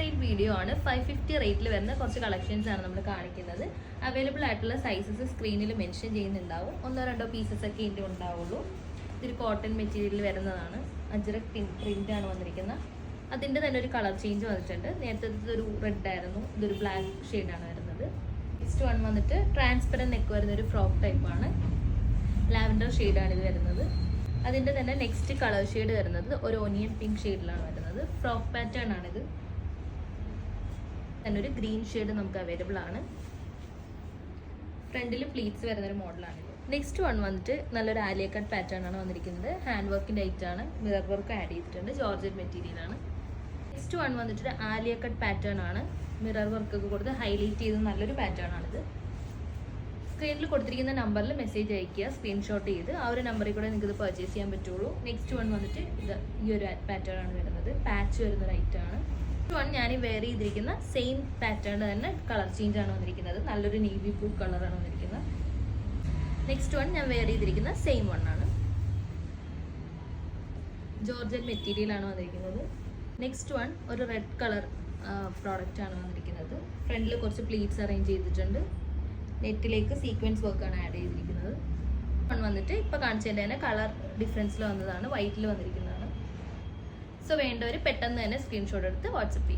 Rate video ആണ്. 550 റേറ്റിൽ വരുന്ന കുറച്ച് കളക്ഷൻസ് ആണ് നമ്മൾ കാണിക്കുന്നത്. അവൈലബിൾ ആയിട്ടുള്ള സൈസസ് സ്ക്രീനിൽ മെൻഷൻ ചെയ്യുന്നുണ്ടാവും. ഒന്നോ രണ്ടോ പീസസ് ഒക്കെ ഇതിൻ്റെ ഉണ്ടാവുള്ളൂ. ഇതൊരു കോട്ടൺ മെറ്റീരിയലിൽ വരുന്നതാണ്. അജ്രക് പ്രിന്റ് ആണ് വന്നിരിക്കുന്നത്. അതിൻ്റെ തന്നെ ഒരു കളർ ചേഞ്ച് വന്നിട്ടുണ്ട്. നേരത്തെ ഇതൊരു റെഡ് ആയിരുന്നു, ഇതൊരു ബ്ലാക്ക് ഷെയ്ഡാണ് വരുന്നത്. നെക്സ്റ്റ് വൺ വന്നിട്ട് ട്രാൻസ്പെറൻറ്റ് നെക്ക് വരുന്ന ഒരു ഫ്രോക്ക് ടൈപ്പാണ്. ലാവൻഡർ ഷെയ്ഡാണ് ഇത് വരുന്നത്. അതിൻ്റെ തന്നെ നെക്സ്റ്റ് കളർ ഷെയ്ഡ് വരുന്നത് ഒരു ഓനിയൻ പിങ്ക് ഷെയ്ഡിലാണ് വരുന്നത്. ഫ്രോക്ക് പാറ്റേൺ ആണിത്. തന്നെ ഒരു ഗ്രീൻ ഷെയ്ഡ് നമുക്ക് അവൈലബിൾ ആണ്. ഫ്രണ്ടിൽ പ്ലീറ്റ്സ് വരുന്നൊരു മോഡലാണിത്. നെക്സ്റ്റ് വൺ വന്നിട്ട് നല്ലൊരു ആലിയ കട്ട് പാറ്റേൺ ആണ് വന്നിരിക്കുന്നത്. ഹാൻഡ് വർക്കിൻ്റെ ഐറ്റാണ്. മിറർ വർക്ക് ആഡ് ചെയ്തിട്ടുണ്ട്. ജോർജറ്റ് മെറ്റീരിയലാണ്. നെക്സ്റ്റ് വൺ വന്നിട്ട് ആലിയ കട്ട് പാറ്റേൺ ആണ്. മിറർ വർക്ക് ഒക്കെ കൊടുത്ത് ഹൈലൈറ്റ് ചെയ്ത് നല്ലൊരു പാറ്റേൺ ആണിത്. സ്ക്രീനിൽ കൊടുത്തിരിക്കുന്ന നമ്പറിൽ മെസ്സേജ് അയക്കുക, സ്ക്രീൻഷോട്ട് ചെയ്ത് ആ ഒരു നമ്പറിൽ കൂടെ നിങ്ങൾക്ക് ഇത് പർച്ചേസ് ചെയ്യാൻ പറ്റുള്ളൂ. നെക്സ്റ്റ് വൺ വന്നിട്ട് ഇത് ഈ ഒരു പാറ്റേൺ ആണ് വരുന്നത്. പാച്ച് വരുന്നൊരു ഐറ്റമാണ്. നെക്സ്റ്റ് വൺ ഞാൻ വെയർ ചെയ്തിരിക്കുന്ന സെയിം പാറ്റേൺ തന്നെ കളർ ചേഞ്ച് ആണ് വന്നിരിക്കുന്നത്. നല്ലൊരു നേവി ബ്ലൂ കളറാണ് വന്നിരിക്കുന്നത്. നെക്സ്റ്റ് വൺ ഞാൻ വെയർ ചെയ്തിരിക്കുന്ന സെയിം വൺ ആണ്. ജോർജറ്റ് മെറ്റീരിയൽ ആണ് വന്നിരിക്കുന്നത്. നെക്സ്റ്റ് വൺ ഒരു റെഡ് കളർ പ്രോഡക്റ്റ് ആണ് വന്നിരിക്കുന്നത്. ഫ്രണ്ടിൽ കുറച്ച് പ്ലീറ്റ്സ് അറേഞ്ച് ചെയ്തിട്ടുണ്ട്. നെറ്റിലേക്ക് സീക്വൻസ് വർക്കാണ് ആഡ് ചെയ്തിരിക്കുന്നത്. വൺ വന്നിട്ട് ഇപ്പോൾ കാണിച്ചതിൻ്റെ തന്നെ കളർ ഡിഫറൻസിൽ വന്നതാണ്. വൈറ്റിൽ വന്നിരിക്കുന്നതാണ്. സോ വേണ്ടവർ പെട്ടെന്ന് തന്നെ സ്ക്രീൻഷോട്ട് എടുത്ത് വാട്സപ്പ് ചെയ്യും.